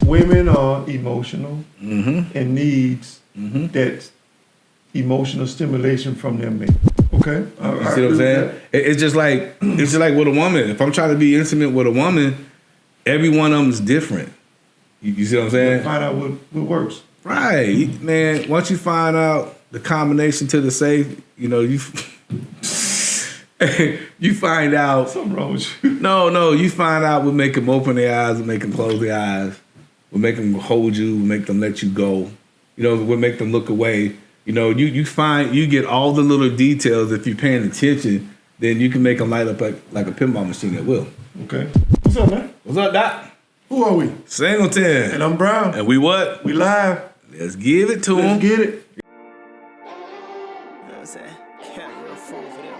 women are emotional and needs that emotional stimulation from their mate. Okay, you see what I'm saying? It's just like with a woman. If I'm trying to be intimate with a woman, every one of them is different. You see what I'm saying? Find out what works. Right, man. Once you find out the combination to the safe, you you find out Something wrong with you. No, you find out what make them open their eyes, what make them close their eyes, what make them hold you, what make them let you go. What make them look away. You get all the little details. If you're paying attention, then you can make them light up like a pinball machine at will. Okay. What's up, man? What's up, Doc? Who are we? Singleton. And I'm Brown. And we what? We live. Let's give it to him. Let's get it. You know what I'm saying? Can't real fool for them.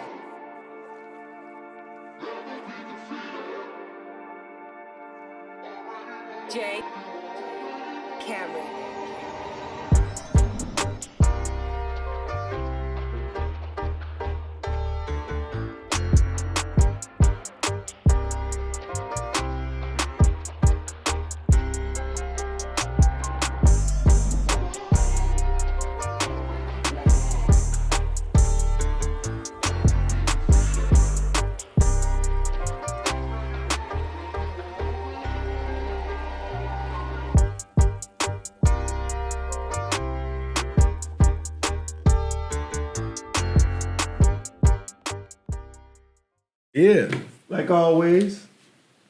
Jay Cameron. Yeah. Like always,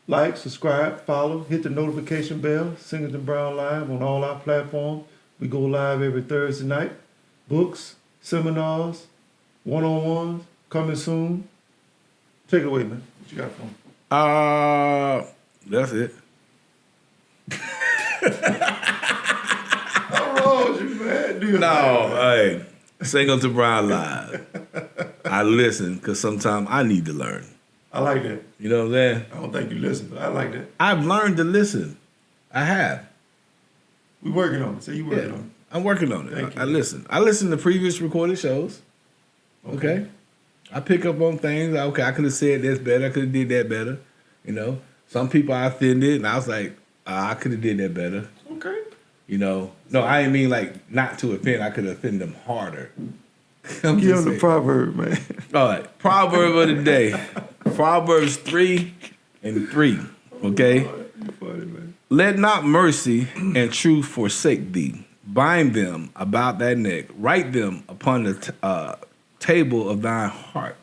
like, subscribe, follow, hit the notification bell. Singleton-Brown live on all our platforms. We go live every Thursday night. Books, seminars, one-on-ones, coming soon. Take it away, man. What you got for me? That's it. What's wrong with you, man? Hey, Singleton-Brown live. I listen because sometimes I need to learn. I like that. You know what I'm saying? I don't think you listen, but I like that. I've learned to listen. I have. We working on it. Say you working on it. I'm working on it. Thank you. I listen. I listen to previous recorded shows. Okay. I pick up on things. Okay, I could have said this better. I could have did that better. Some people I offended, and I was like, I could have did that better. Okay. No, I didn't mean like not to offend. I could have offended them harder. Give them the proverb, man. All right, proverb of the day. Proverbs 3:3. Okay. You funny, man. Let not mercy and truth forsake thee. Bind them about thy neck. Write them upon the table of thine heart.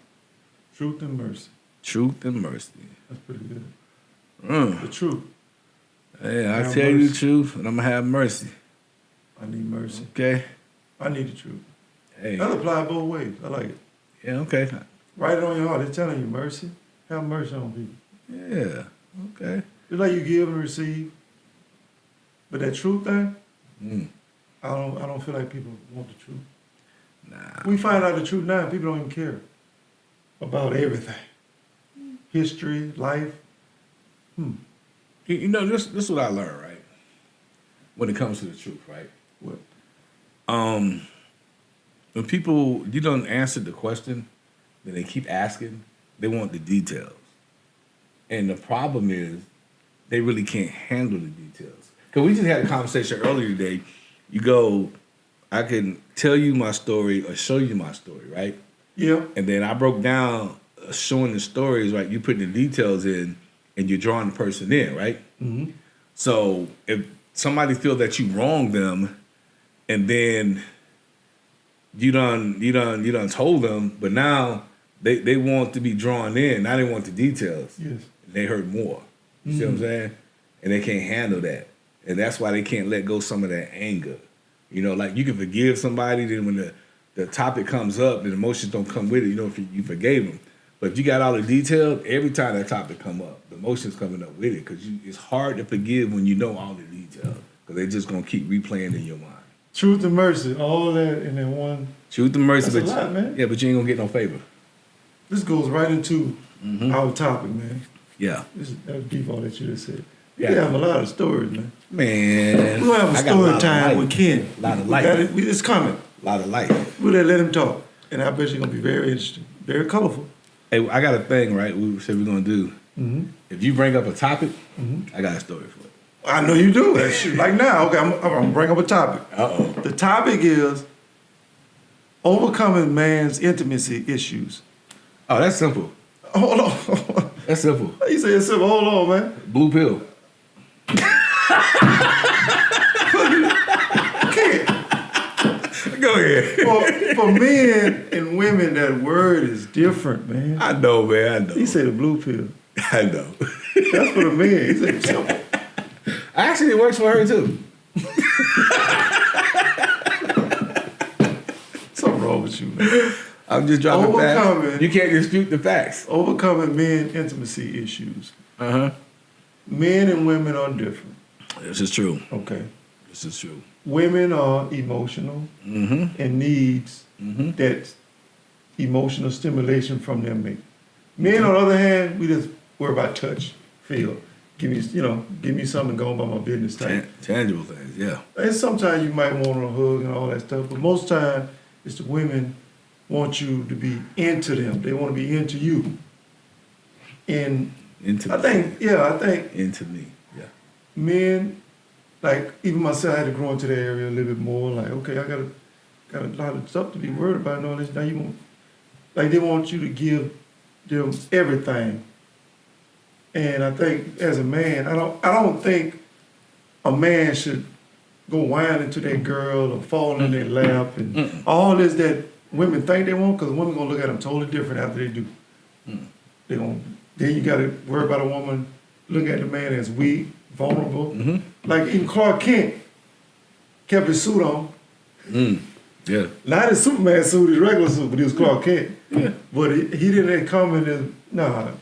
Truth and mercy. Truth and mercy. That's pretty good. The truth. Yeah, I Have tell you mercy. the truth, and I'm gonna have mercy. I need mercy. Okay. I need the truth. Hey. That apply both ways. I like it. Yeah. Okay. Write it on your heart. They're telling you mercy. Have mercy on people. Yeah. Okay. It's like you give and receive. But that truth thing, I don't feel like people want the truth. Nah. We find out the truth now. People don't even care about everything. History, life. This is what I learned, right? When it comes to the truth, right? What? When people, you don't answer the question, then they keep asking, they want the details. And the problem is, they really can't handle the details. Because we just had a conversation earlier today. You go, I can tell you my story or show you my story, right? Yeah. And then I broke down showing the stories, right? You put the details in and you're drawing the person in, right? Mm-hmm. So if somebody feels that you wronged them and then you done told them, but now they want to be drawn in. Now they want the details. Yes. They hurt more. You see what I'm saying? And they can't handle that. And that's why they can't let go some of that anger. Like you can forgive somebody, then when the topic comes up, the emotions don't come with it, if you forgave them. But if you got all the details, every time that topic come up, the emotions coming up with it, because it's hard to forgive when you know all the details, because they're just going to keep replaying in your mind. Truth and mercy, all that in that one. Truth and mercy. That's a lot, man. Yeah, but you ain't going to get no favor. This goes right into our topic, man. Yeah. That was default that you just said. Yeah. We have a lot of stories, man. Man. We'll have a I got story lot of time light. with Ken. A lot of We light. got it. It's coming. A lot of light. We'll let him talk. And I bet you're going to be very interesting, very colorful. Hey, I got a thing, right? We said we're going to do. If you bring up a topic, I got a story for it. I know you do. That shit. Like now, okay, I'm gonna bring up a topic. Uh-oh. The topic is overcoming man's intimacy issues. Oh, that's simple. Hold on. That's simple. You say it's simple. Hold on, man. Blue pill. Go ahead. For men and women, that word is different, man. I know, man. I know. He said the blue pill. I know. That's for the men. He said simple. Actually, it works for her too. Something wrong with you, man. I'm just dropping Overcoming. facts. You can't dispute the facts. Overcoming men intimacy issues. Uh-huh. Men and women are different. This is true. Okay. This is true. Women are emotional and needs that emotional stimulation from their mate. Men, on the other hand, we just worry about touch, feel. Give me something, go about my business type. Tangible things, yeah. And sometimes you might want a hug and all that stuff, but most time it's the women want you to be into them. They want to be into you. And Into I think into me, yeah. men, like even myself, I had to grow into that area a little bit more. Like, okay, I got a lot of stuff to be worried about and all this. Now you want, like they want you to give them everything. And I think as a man, I don't think a man should go whining to that girl or fall in their lap and all this that women think they want, because women gonna look at them totally different after they do. Then you gotta worry about a woman looking at the man as weak, vulnerable. Like even Clark Kent kept his suit on. Yeah. Not his Superman suit, his regular suit, but he was Clark Kent. Yeah. But he didn't come in as,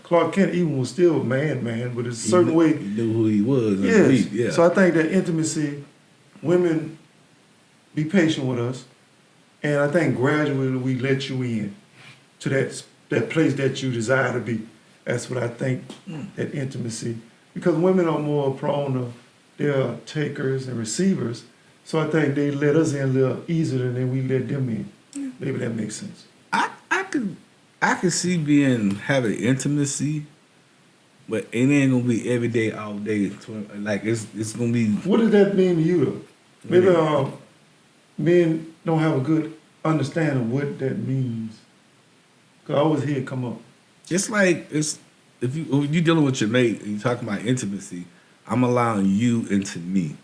Clark Kent even was still man, but it's a certain way. He knew who he was. Yes. Yeah. So I think that intimacy, women be patient with us. And I think gradually we let you in to that place that you desire to be. That's what I think, that intimacy. Because women are more prone to, they're takers and receivers. So I think they let us in a little easier than we let them in. Maybe that makes sense. I could see having intimacy, but it ain't gonna be every day, all day. Like it's gonna be. What does that mean to you though? Maybe men don't have a good understanding of what that means. Cause I always hear it come up. It's like if you dealing with your mate and you talking about intimacy, I'm allowing you into me.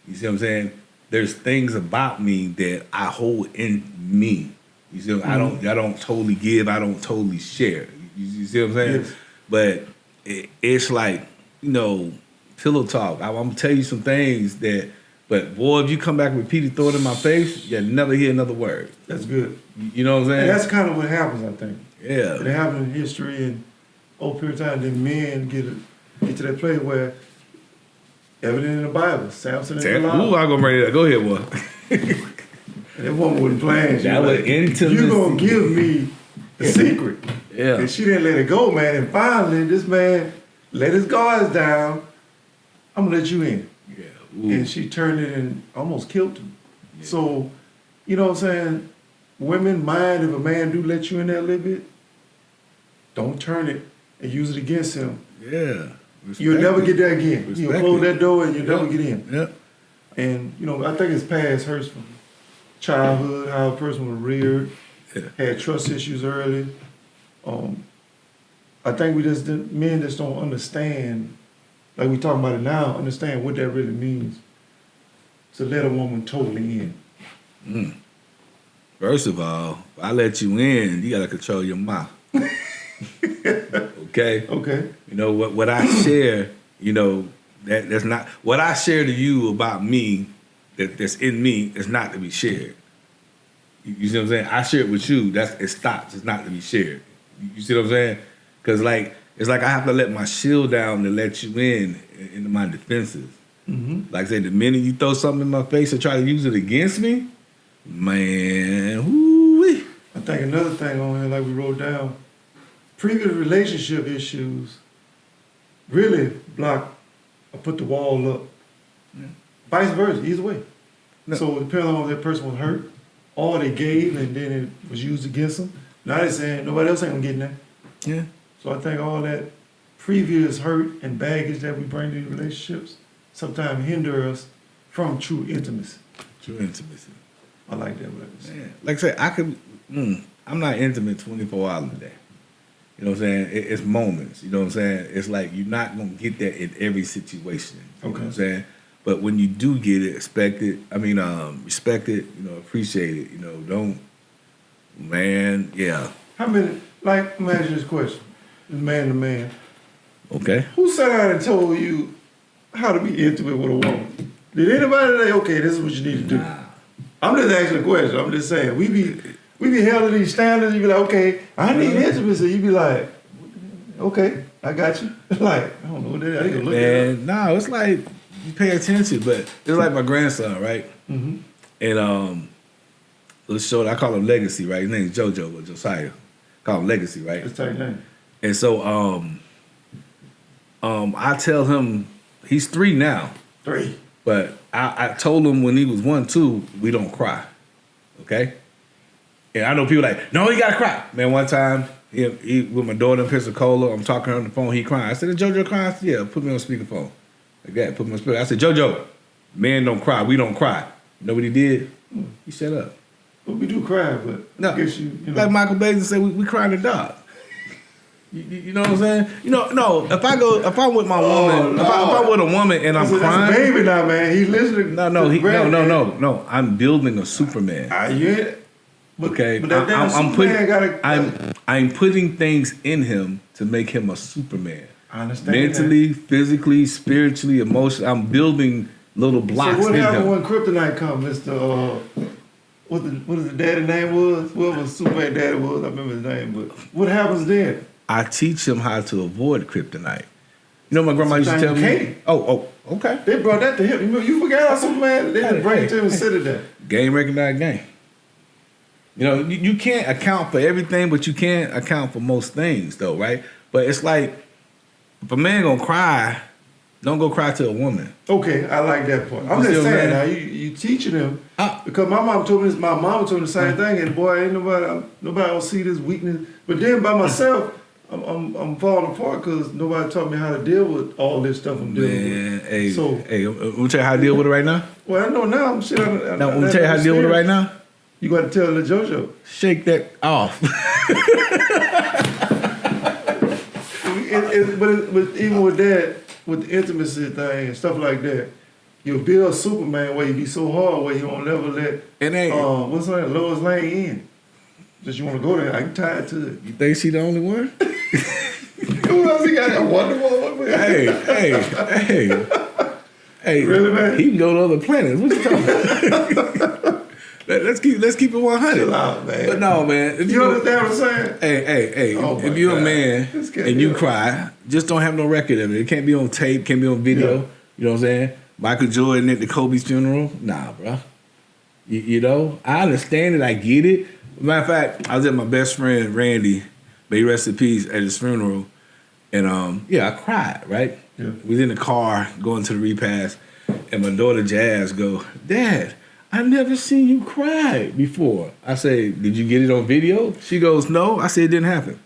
You see what I'm saying? There's things about me that I hold in me. You see, I don't totally give. I don't totally share. You see what I'm saying? Yes. But it's like, pillow talk. I'm gonna tell you some things that. But boy, if you come back and repeat it, throw it in my face, you'll never hear another word. That's good. You know what I'm saying? And that's kind of what happens, I think. Yeah. It happened in history and over a period of time, then men get to that place where evident in the Bible, Samson and Delilah. Ooh, I'm gonna bring it up. Go ahead, boy. And that woman wasn't playing. That was intimacy. You gonna give me the secret. Yeah. And she didn't let it go, man. And finally, this man let his guards down. I'm gonna let you in. Yeah. Ooh. And she turned it and almost killed him. Yeah. So, you know what I'm saying? Women mind if a man do let you in there a little bit. Don't turn it and use it against him. Yeah. You'll never get there again. You'll close that door and you'll never get in. Yep. And, I think it's past hurts from childhood, how a person was reared, had trust issues early. I think men just don't understand, like we talking about it now, understand what that really means to let a woman totally in. First of all, if I let you in, you gotta control your mouth. Okay? Okay. What I share, that's not what I share to you about me, that's in me, is not to be shared. You see what I'm saying? I share it with you, it stops, it's not to be shared. You see what I'm saying? Because it's like I have to let my shield down to let you into my defenses. Like I said, the minute you throw something in my face and try to use it against me, man, whoo-wee. I think another thing on here, like we wrote down, previous relationship issues really block or put the wall up. Yeah. Vice versa, either way. No. So depending on if that person was hurt, or they gave and then it was used against them, now they're saying nobody else ain't gonna get in there. Yeah. So I think all that previous hurt and baggage that we bring to relationships sometimes hinder us from true intimacy. True intimacy. I like that word. Man, like I said, I'm not intimate 24 hours a day. You know what I'm saying? It's moments. You know what I'm saying? It's like you're not going to get that in every situation. You know what I'm saying? But when you do get it, respect it, appreciate it. You know, don't, man, yeah. How many, like, imagine this question, man to man. Okay. Who sat down and told you how to be intimate with a woman? Did anybody say, okay, this is what you need to do? Nah. I'm just asking a question. I'm just saying, we be held to these standards. You be like, okay, I need intimacy. You be like, okay, I got you. Like, I don't know what that is. I can look at it. No, it's like you pay attention, but it's like my grandson, right? Mm-hmm. And let's show it. I call him Legacy, right? His name's JoJo or Josiah. Call him Legacy, right? That's tight name. And so I tell him he's 3 now. 3. But I told him when he was 1, 2, we don't cry. Okay? And I know people like, no, you gotta cry. Man, one time, he with my daughter in Pensacola, I'm talking to her on the phone, he crying. I said, JoJo crying? Yeah, put me on speakerphone. Like that, put me on speaker. I said, JoJo, men don't cry, we don't cry. You know what he did? He shut up. Well, we do cry, but No, I guess you know. like Michael Basin said, we cry in the dark. You know what I'm saying? You know, no. If I'm with my woman, if I'm with a woman and I'm crying, that's a baby now, man. He listening. No. I'm building a Superman. Yeah. But, Okay, but I'm putting things in him to make him a Superman. I understand. Mentally, physically, spiritually, emotionally. I'm building little blocks So what in happened him. when Kryptonite come, Mr. What is the daddy name was? Whoever Superman daddy was, I remember his name. But what happens then? I teach him how to avoid kryptonite. You know, my grandma used to tell me. Sometimes you Oh, okay. They brought that to him. You forgot how Superman? They just bring it to him and sit it there. Game recognized game. You know, you can't account for everything, but you can account for most things, though, right? But it's like, if a man gonna cry, don't go cry to a woman. Okay, I like that part. I'm You just see what saying I'm now, you teaching them Ah. because my mom told me this. My mom told me the same thing, and boy, ain't nobody don't see this weakness. But then by myself, I'm falling apart because nobody taught me how to deal with all this stuff I'm dealing Man, with. hey, So, I'm gonna tell you how to deal with it right now. well, I know now. I'm shit. Now, I'm gonna tell you how to deal with it right now. You got to tell the JoJo. Shake that off. But even with that, with the intimacy thing and stuff like that, you'll build Superman where you be so hard where you don't never let It ain't. what's her name, Lois Lane in. Just you want to go there, I can tie it to it. You think she the only one? Who else he got? Wonder Woman. Hey. Really, man? He can go to other planets. What you talking about? Let's keep it 100. Chill out, man. But no, man. If You understand what I'm saying? Hey. Oh my if you're God. a man This can't and be you right. cry, just don't have no record of it. It can't be on tape, can't be on video. Yeah. You know what I'm saying? Michael Jordan at the Kobe's funeral? Nah, bro. You know, I understand it. I get it. Matter of fact, I was at my best friend, Randy, may he rest in peace, at his funeral. And I cried, right? Yeah. We was in the car going to the repast, and my daughter Jazz go, Dad, I never seen you cry before. I say, did you get it on video? She goes, no. I said, it didn't happen.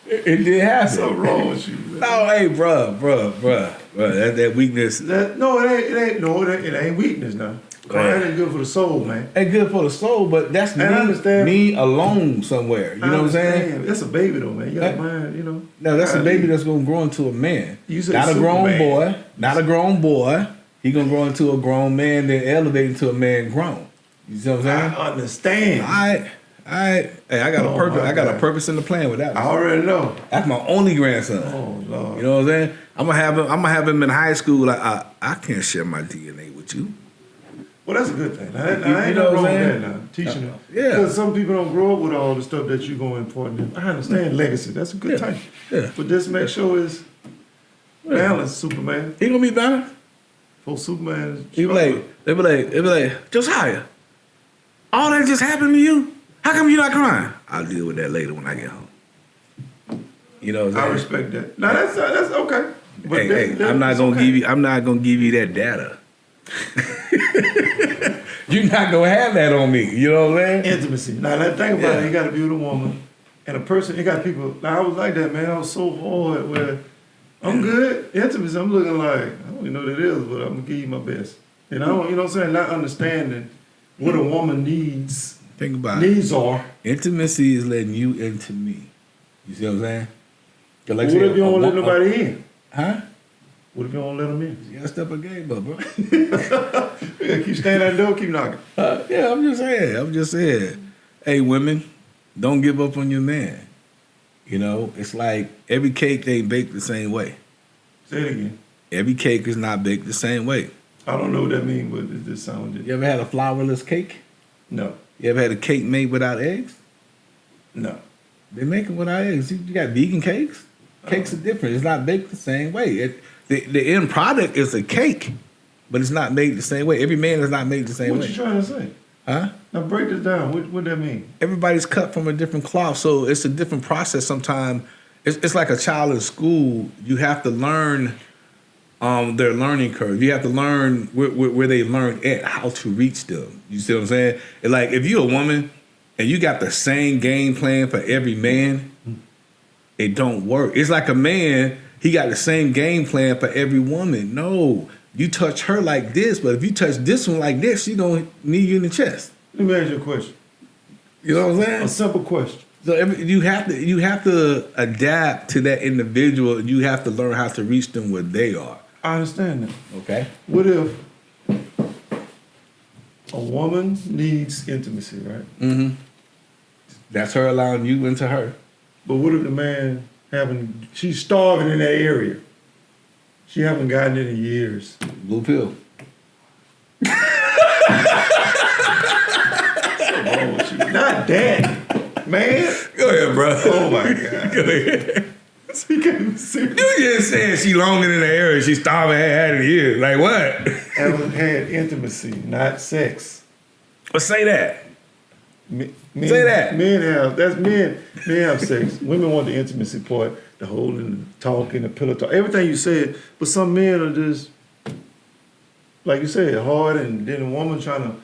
It didn't happen. Something wrong with you, man. No, hey, bruh. That weakness. It ain't weakness now. Crying ain't good for the soul, man. Ain't good for the soul, but that's And I understand. me alone somewhere. You know what I'm saying? That's a baby though, man. You got to mind, you know. No, that's a baby that's gonna grow into a man. You said Not a grown Superman. boy. Not a grown boy. He gonna grow into a grown man, then elevate into a man grown. You see what I'm saying? I understand. Hey, I got a Oh, purpose. my I got a God. purpose in the plan with that I one. already know. That's my only grandson. Oh Lord. You know what I'm saying? I'm gonna have him in high school. Like I can't share my DNA with you. Well, that's a good thing. I You ain't know no what wrong I'm with saying? that now. Teaching them. Yeah. Because some people don't grow up with all the stuff that you're going to import in them. I understand legacy. That's a good Yeah. thing. Yeah. But just make sure it's balanced, Superman. He gonna be better. For Superman. They be like, Josiah, all that just happened to you? How come you not crying? I'll deal with that later when I get home. You know what I I'm saying? respect that. Now that's okay. But Hey, I'm not gonna give you that data. You're not gonna have that on me. You know what I'm saying? intimacy. Now that thing about Yeah. it, you got to be with a woman and a person. You got people. Now I was like that, man. I was so hard where I'm good. Intimacy, I'm looking like, I don't even know what it is, but I'm gonna give you my best. And I don't, you know what I'm saying, not understanding what a woman needs. Think about Needs are. Intimacy is letting you into me. You see what I'm saying? 'Cause like I What said, if you don't let nobody in? Huh? What if you don't let them in? You gotta step a game up, bro. Yeah, keep standing at the door, keep knocking. Yeah, I'm just saying. Hey, women, don't give up on your man. You know, it's like every cake ain't baked the same way. Say it again. Every cake is not baked the same way. I don't know what that means, but it just sounded. You ever had a flourless cake? No, You ever had a cake made without eggs? no. They make them without eggs. You got vegan cakes. Cakes are different. It's not baked the same way. The end product is a cake, but it's not made the same way. Every man is not made the same What way. you trying to say? Huh? Now break this down. What that mean? Everybody's cut from a different cloth, so it's a different process. Sometimes it's like a child in school. You have to learn their learning curve. You have to learn where they learn at, how to reach them. You see what I'm saying? And like if you're a woman and you got the same game plan for every man, it don't work. It's like a man, he got the same game plan for every woman. No, you touch her like this, but if you touch this one like this, she gonna knee you in the chest. Let me ask you a question. You know what I'm A saying? simple question. So you have to adapt to that individual. You have to learn how to reach them where they are. I understand that. Okay. What if a woman needs intimacy, right? Mm-hmm. That's her allowing you into her. But what if the man she's starving in that area. She haven't gotten it in years. Blue pill. What's wrong with you? Not that, man. Go ahead, bro. Oh my God. Go ahead. He can't even see. You just said she longing in the area. She starving had it here. Like what? Haven't had intimacy, not sex. Well, say that. Men, Say that. Men have, that's men. Men have sex. Women want the intimacy part, the holding, the talking, the pillow talk, everything you said. But some men are just, like you said, hard, and then a woman trying to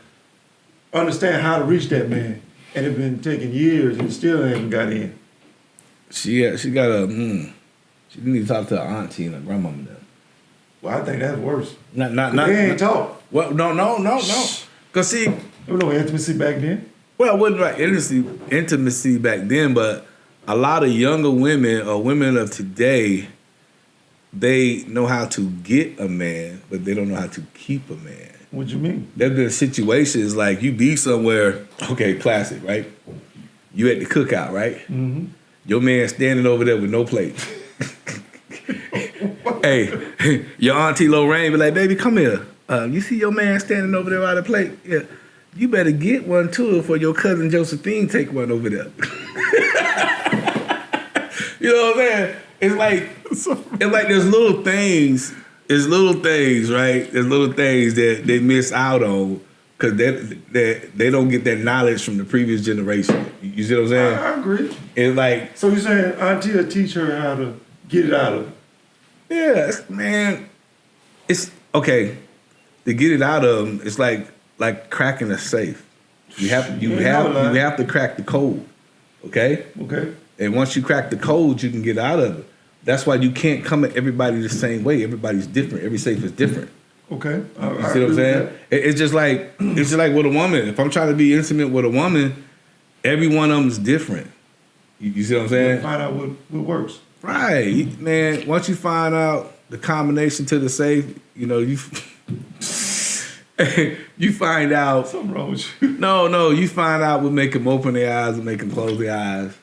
understand how to reach that man. And it's been taking years and still haven't got in. She got a she need to talk to her auntie and her grandmama then. Well, I think that's worse. Not They ain't talk. Well, no. Cause see, There was no intimacy back then. well, it wasn't like intimacy back then, but a lot of younger women or women of today, they know how to get a man, but they don't know how to keep a man. What you mean? There's been situations like you be somewhere, okay, classic, right? You at the cookout, right? Mm-hmm. Your man standing over there with no plate. Hey, your auntie Lorraine be like, baby, come here. You see your man standing over there without a plate? Yeah. You better get one too for your cousin Josephine take one over there. You know what I'm saying? It's like there's little things. There's little things, right? There's little things that they miss out on because they don't get that knowledge from the previous generation. You see what I'm saying? I agree. It's like, So you're saying auntie will teach her how to get it out of her? yeah, man. It's okay to get it out of them. It's like cracking a safe. You have to crack the code. Okay. Okay. And once you crack the code, you can get out of it. That's why you can't come at everybody the same way. Everybody's different. Every safe is different. Okay. You see what I'm saying? It's just like with a woman. If I'm trying to be intimate with a woman, every one of them is different. You see what I'm saying? Find out what works. Right, man. Once you find out the combination to the safe, you know you you find out. Something wrong with you. No, you find out what make them open their eyes, what make them close their eyes,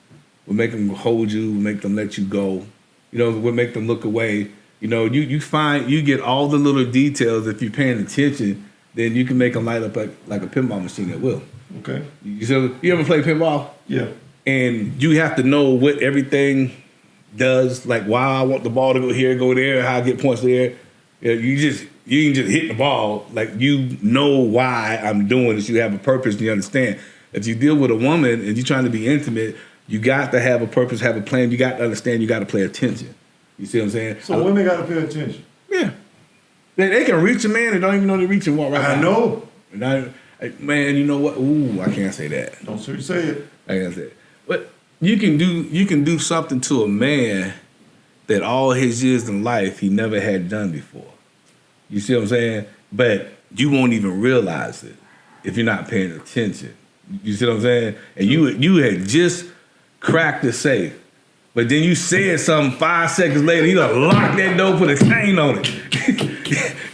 what make them hold you, what make them let you go. You know, what make them look away. You know, you get all the little details. If you're paying attention, then you can make them light up like a pinball machine at will. Okay. You ever play pinball? Yeah. And you have to know what everything does, like why I want the ball to go here, go there, how I get points there. You can just hit the ball. Like you know why I'm doing this. You have a purpose and you understand. If you deal with a woman and you're trying to be intimate, you got to have a purpose, have a plan. You got to understand. You got to pay attention. You see what I'm saying? So women got to pay attention. Yeah. They can reach a man and don't even know they reach and walk right I by. know. Man, you know what? Ooh, I can't say that. Don't say it. I can't say it. But you can do something to a man that all his years in life he never had done before. You see what I'm saying? But you won't even realize it if you're not paying attention. You see what I'm saying? And you had just cracked the safe. But then you said something 5 seconds later, you done locked that door, put a chain on it.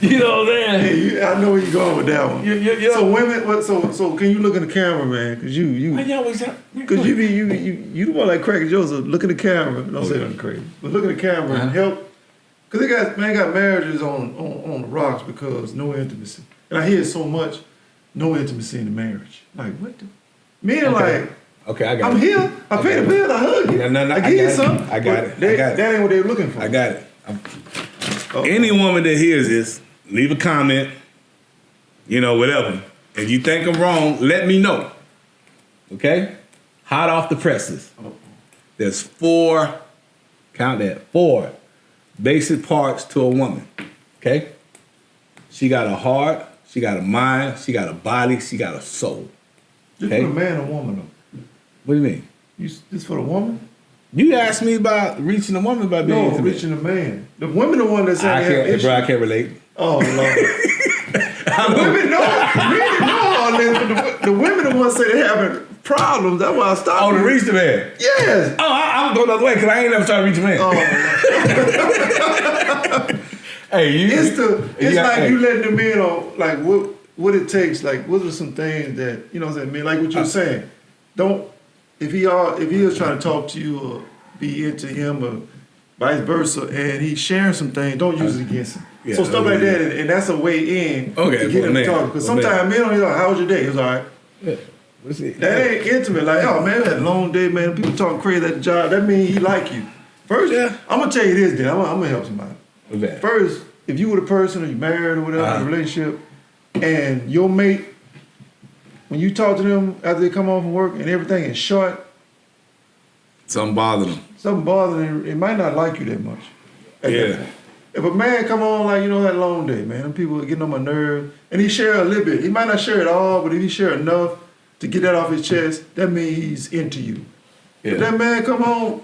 You know what I'm saying? Hey, I know where you're going with that one. So women, so can you look in the camera, man? Cause you the one like cracking jokes. So look in the camera. Don't say nothing crazy, but look in the camera and help. Cause they got marriages on the rocks because no intimacy. And I hear so much, no intimacy in the marriage. Like what the? Men like. Okay, I got it. I'm here. I pay the bills. I hug you. No, I give you something. I got it. That ain't what they were looking for. I got it. Any woman that hears this, leave a comment, whatever. If you think I'm wrong, let me know. Okay? Hot off the presses. There's 4, count that, 4 basic parts to a woman. Okay? She got a heart, she got a mind, she got a body, she got a soul. Just for a man or woman, though. What do you mean? This for the woman? You asked me about reaching a woman by being intimate. Reaching a man. The women the one that said they have issues. Bro, I can't relate. Oh, Lord. The women know all this, but the women the ones say they having problems. That's why I stopped. Oh, to reach the man? Yes. Oh, I'm going the other way because I ain't never tried to reach a man. Hey, it's like you letting them in on like what it takes. Like what are some things that you know what I'm saying? Like what you're saying. Don't if he is trying to talk to you or be into him or vice versa, and he's sharing some things, don't use it against him. Yeah, so stuff like that, and that's a way in to get him to talk. Because sometimes men don't like, how was your day? It's all right. Yeah. That ain't intimate. Like, oh man, we had a long day, man. People talking crazy at the job. That means he like you. First, I'm gonna tell you this. Then I'm gonna help somebody. Okay. First, if you were the person or you married or whatever, in a relationship, and your mate, when you talk to them after they come home from work and everything is short, something bothering them. Something bothering them. It might not like you that much. Yeah. If a man come on like, that long day, man, them people are getting on my nerves, and he share a little bit. He might not share it all, but if he share enough to get that off his chest, that means he's into you. Yeah. If that man come home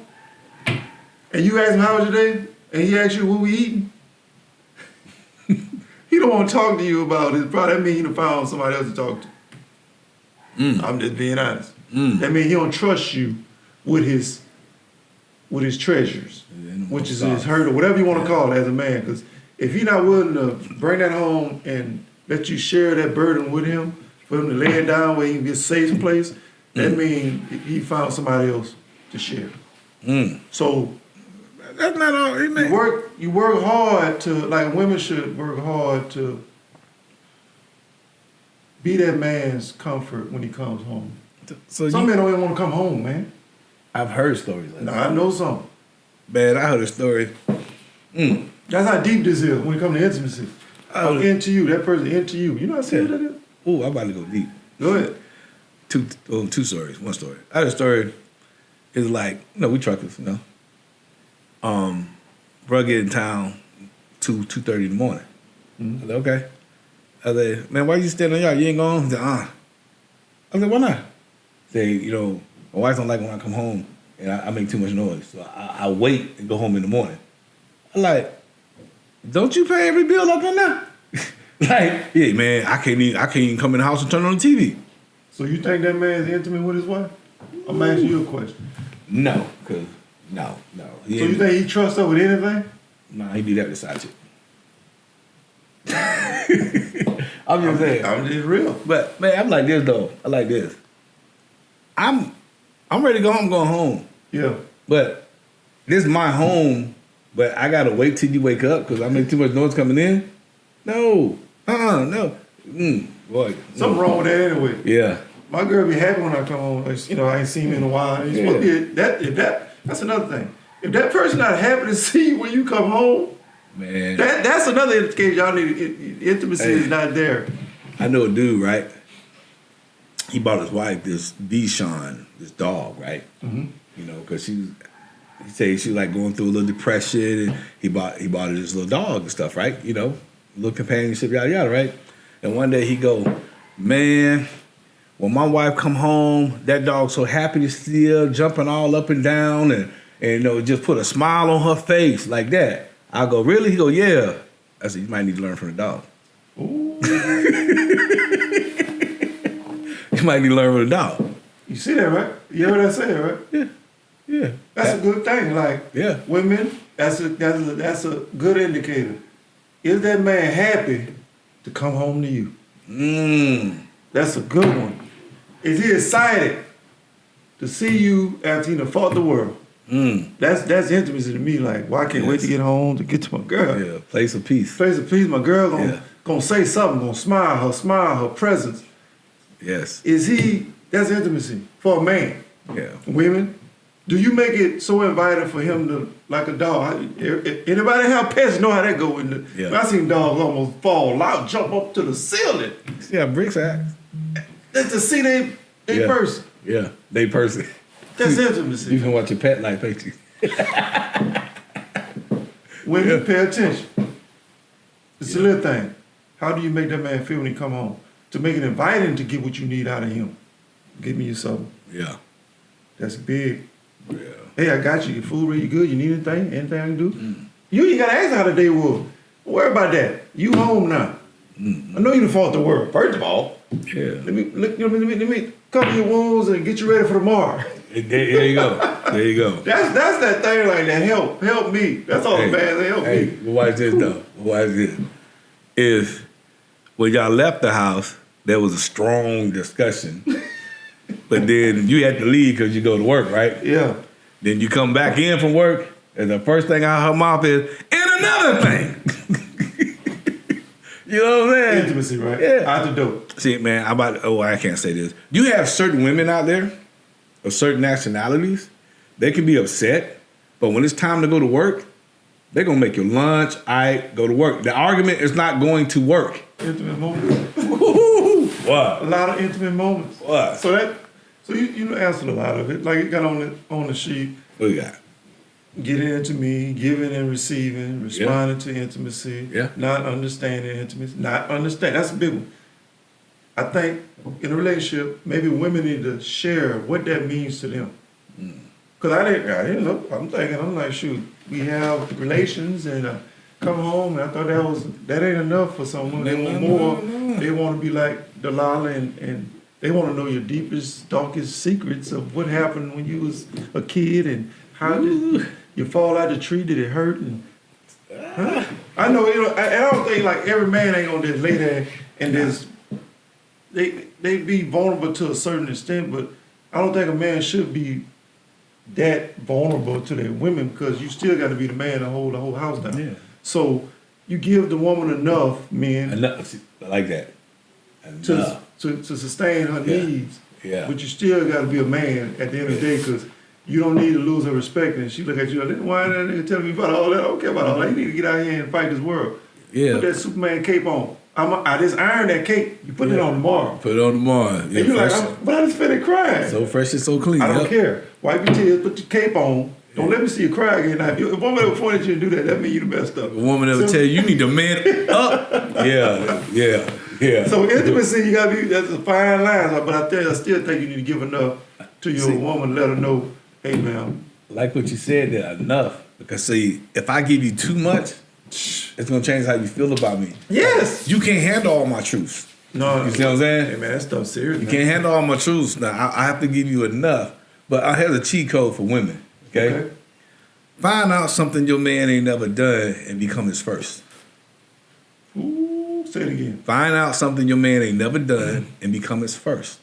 and you ask him how was your day, and he asks you what we eating, he don't want to talk to you about it. Probably that means he done found somebody else to talk to. I'm just being honest. That means he don't trust you with his treasures, which is his hurt or whatever you want to call it as a man. Because if he's not willing to bring that home and let you share that burden with him, for him to lay it down where he can get a safe place, that means he found somebody else to share. So that's not all. You work hard to, like women should work hard to be that man's comfort when he comes home. So some men don't even want to come home, man. I've heard stories like that. I know some. Man, I heard a story. That's how deep this is when it comes to intimacy. I'm into you, that person into you. You know how serious that is? Ooh, I'm about to go deep. Go ahead. Two stories. One story. I had a story. It's like, we truckers, Bro get in town 2:30 in the morning. I said, okay. I said, man, why you standing on yard? You ain't going? He said, I said, why not? Say, my wife don't like when I come home and I make too much noise. So I wait and go home in the morning. I'm like, don't you pay every bill up in there? Like, yeah, man, I can't even come in the house and turn on the TV. So you think that man is intimate with his wife? I'm asking you a question. No, because no. So you think he trusts her with anything? Nah, he do that beside you. I'm just saying. I'm just real. But man, I'm like this though. I like this. I'm ready to go home, going home. Yeah. But this is my home, but I gotta wait till you wake up because I make too much noise coming in. No. No. Boy. Something wrong with that anyway. Yeah. My girl be happy when I come home. I ain't seen him in a while. That's another thing. If that person not happy to see you when you come home, man, that's another indication y'all need intimacy is not there. I know a dude, right? He bought his wife this Bichon, this dog, right? Because he said she like going through a little depression, and he bought her this little dog and stuff, right? Little companionship, yada yada, right? And one day he go, man, when my wife come home, that dog's so happy to see her, jumping all up and down, and and just put a smile on her face like that. I go, really? He go, yeah. I said, you might need to learn from the dog. Ooh. You might need to learn from the dog. You see that, right? You heard that saying, right? Yeah. That's a good thing. Like, Yeah. women, that's a good indicator. Is that man happy to come home to you? That's a good one. Is he excited to see you after he done fought the world? That's intimacy to me. Like, well, I can't wait to get home to get to my girl. Yeah, place of peace. Place of peace. My girl Yeah. gonna say something, gonna smile, her presence. Yes. That's intimacy for a man. Yeah. Women, do you make it so inviting for him to, like a dog? Anybody have pets know how that go? I seen dogs almost fall out, jump up to the ceiling. Yeah, bricks act. That's to see they person. Yeah, they person. That's intimacy. You can watch your pet life, ain't you? Women, pay attention. It's a little thing. How do you make that man feel when he come home? To make it inviting to get what you need out of him. Give me something. Yeah. That's big. Yeah. Hey, I got you. Your food ready? You good? You need anything? Anything I can do? You ain't got to ask how the day was. Don't worry about that. You home now. I know you done fought the world. First of all, Yeah. let me cover your wounds and get you ready for tomorrow. There you go. There you go. That's that thing like that. Help me. That's all the man. Help me. But watch this though. Watch this. If when y'all left the house, there was a strong discussion, but then you had to leave because you go to work, right? Yeah. Then you come back in from work, and the first thing out of her mouth is, and another thing. You know what I'm saying? Intimacy, right? Yeah. Out the door. See, man, I can't say this. You have certain women out there of certain nationalities, they can be upset, but when it's time to go to work, they're going to make your lunch, go to work. The argument is not going to work. Intimate moments. What? A lot of intimate moments. What? So you answered a lot of it. Like it got on the sheet. What you got? Getting into me, giving and receiving, responding to intimacy, Yeah. not understanding intimacy, not understand. That's a big one. I think in a relationship, maybe women need to share what that means to them. Cause I didn't know. I'm like, shoot, we have relations and come home, and I thought that ain't enough for someone. They want more. No. They want to be like Delilah, and they want to know your deepest, darkest secrets of what happened when you was a kid and how did you fall out the tree? Did it hurt? And I know, I don't think like every man ain't gonna just lay there and just they be vulnerable to a certain extent, but I don't think a man should be that vulnerable to their women because you still got to be the man to hold the whole house down. Yeah. So you give the woman enough, men, Enough. I like that. Enough. to sustain her Yeah. needs. Yeah. But you still got to be a man at the end of the day because you don't need to lose her respect. And she look at you like, why that nigga tell me about all that? I don't care about all that. You need to get out here and fight this world. Yeah. Put that Superman cape on. I just ironed that cape. You put it on tomorrow. Put it on tomorrow. Yeah, And you're like, but I just finished crying. so fresh and so clean. I don't Yep. care. Wipe your tears, put your cape on. Don't let me see you cry again. Now, if a woman ever pointed you to do that means you the messed up. A woman ever tell you need to man up. Yeah. So intimacy, you gotta be, that's a fine line. But I still think you need to give enough to your woman, let her know, hey man. Like what you said there, enough. Because see, if I give you too much, it's gonna change how you feel about me. Yes. You can't handle all my truths. No. You see what I'm saying? Hey man, that stuff's serious. You man. can't handle all my truths. Now I have to give you enough. But I have a cheat code for women. Okay? Find out something your man ain't never done and become his first. Ooh, say it again. Find out something your man ain't never done and become his first.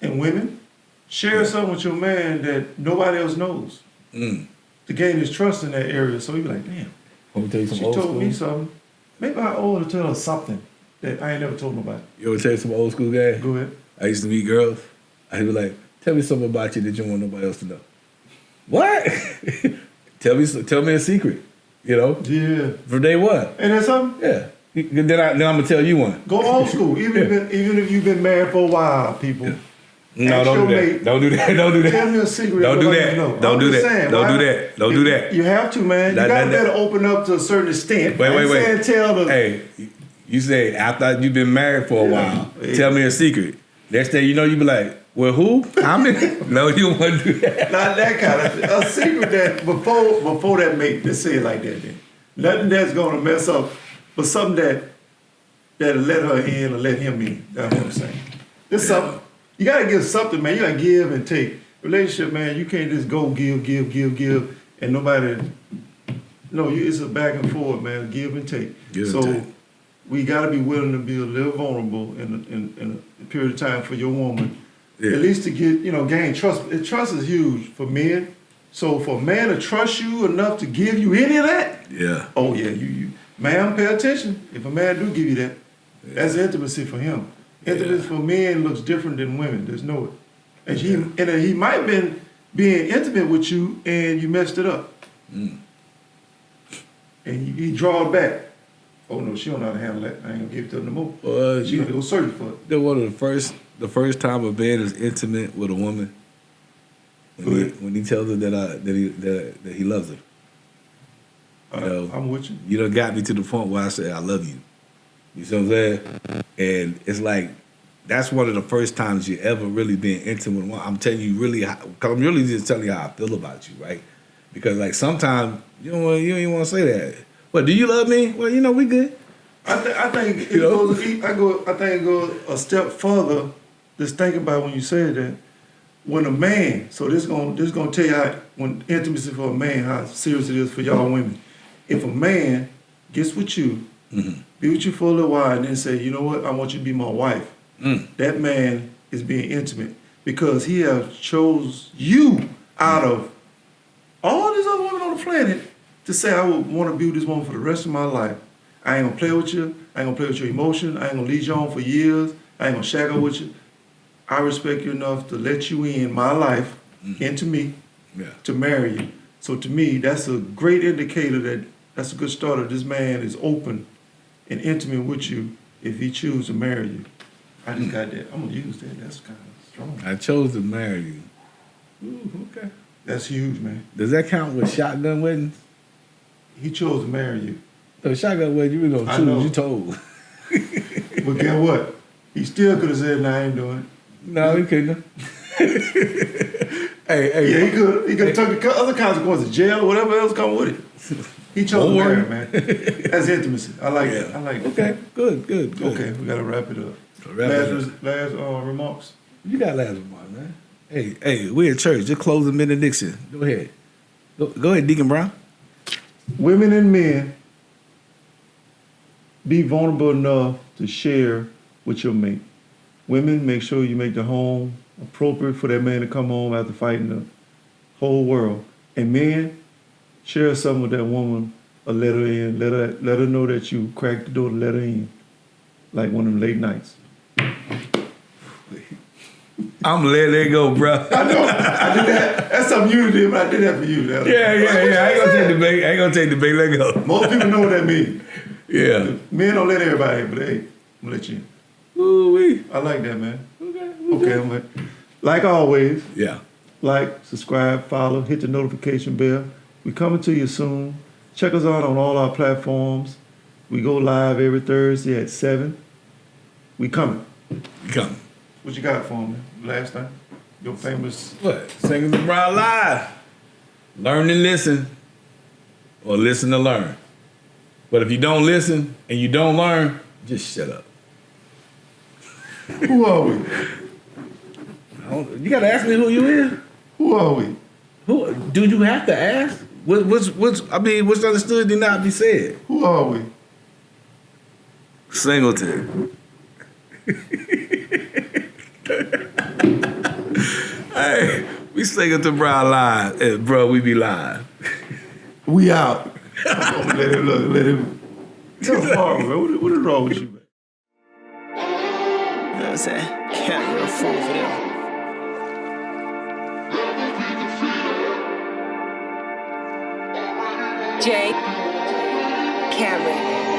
And women, share something with your man that nobody else knows. To gain his trust in that area. So you be like, damn. Let me tell you some She old told school. me something. Maybe I owe her to tell her something that I ain't never told nobody. You ever tell you some old school guy? Go ahead. I used to meet girls. I'd be like, tell me something about you that you don't want nobody else to know. What? tell me a secret. You know? Yeah. From day one. And then something? Yeah. Then I'm gonna tell you one. Go old school. Even if you've been married for a while, people. No, Ask don't your do that. mate. Don't do that. Don't do that. Tell me a secret. Don't do nobody that. know. Don't I'm do just that. saying, Don't why- do that. Don't do that. You have to, man. You gotta better open up to a certain extent. Wait. Saying tell the. Hey, you say after you've been married for a while, Yeah. tell me a secret. Next thing you know, you be like, Well, who? How many? No, you don't want to do that. Not that kind of thing. A secret that before that mate, let's say it like that then. Nothing that's gonna mess up, but something that'll let her in or let him in. That's what I'm saying. There's something. You gotta give something, man. You gotta give and take. Relationship, man, you can't just go give, and nobody. No, it's a back and forth, man. Give and take. Give and take. We gotta be willing to be a little vulnerable in a period of time for your woman. Yeah. At least to get, gain trust. Trust is huge for men. So for a man to trust you enough to give you any of that, Yeah. oh yeah, you ma'am, pay attention. If a man do give you that, that's intimacy for him. Intimacy for men looks different than women. There's no and he might have been being intimate with you and you messed it up. Mm. And he drawed back. Oh no, she don't know how to handle that. I ain't gonna give it to her no more. Well, She gonna go search for it. They're one of the first time a man is intimate with a woman when he tells her that he loves her. I'm with you. You done got me to the point where I say I love you. You see what I'm saying? And it's like that's one of the first times you ever really been intimate with one. I'm telling you really, because I'm really just telling you how I feel about you, right? Because like sometimes you don't even want to say that. What, do you love me? Well, we good. I think it goes. I think it goes a step further. Just think about when you said that. When a man, so this gonna tell you how when intimacy for a man how serious it is for y'all women. If a man gets with you, be with you for a little while, and then say, you know what, I want you to be my wife. That man is being intimate because he has chose you out of all these other women on the planet to say, I would want to be with this woman for the rest of my life. I ain't gonna play with you. I ain't gonna play with your emotion. I ain't gonna lead you on for years. I ain't gonna shag up with you. I respect you enough to let you in my life, into me, to marry you. So to me, that's a great indicator that's a good starter. This man is open and intimate with you if he chooses to marry you. I just got that. I'm gonna use that. That's kind of strong. I chose to marry you. Ooh, okay. That's huge, man. Does that count with shotgun weddings? He chose to marry you. So shotgun wedding, you were gonna choose. You told. But guess what? He still could have said, "Nah, I ain't doing it." No, he couldn't. hey. Yeah, he could. He could have took the other consequences, jail or whatever else come with it. He chose to marry, man. That's intimacy. I like it. I like it. Okay, good. Okay, we gotta wrap it up. Last remarks. You got last remarks, man. Hey, we at church. Just close the benediction. Go ahead. Go ahead, Deacon Brown. Women and men, be vulnerable enough to share with your mate. Women, make sure you make the home appropriate for that man to come home after fighting the whole world. And men, share something with that woman or let her in. Let her know that you cracked the door to let her in. Like one of them late nights. I'm letting it go, bro. I know. I did that. That's something you did, but I did that for you. Yeah. I ain't gonna take the bait. Let go. Most people know what that means. Yeah. Men don't let everybody in, but hey, I'm gonna let you in. Ooh-wee. I like that, man. Okay. Like always, like, subscribe, follow, hit the notification bell. We coming to you soon. Check us out on all our platforms. We go live every Thursday at 7. We coming. What you got for me last time? Your famous... What? Singleton-Brown Live. Learn to listen or listen to learn. But if you don't listen and you don't learn, just shut up. Who are we? You gotta ask me who you is. Who are we? Who do you have to ask? What's understood did not be said. Who are we? Singleton. Hey, we Singleton-Brown live. Hey, bro, we be live. We out. Let him. Tell hard, man. What is wrong with you, man? You know what I'm saying? Can't real fool for them. Jay Cameron.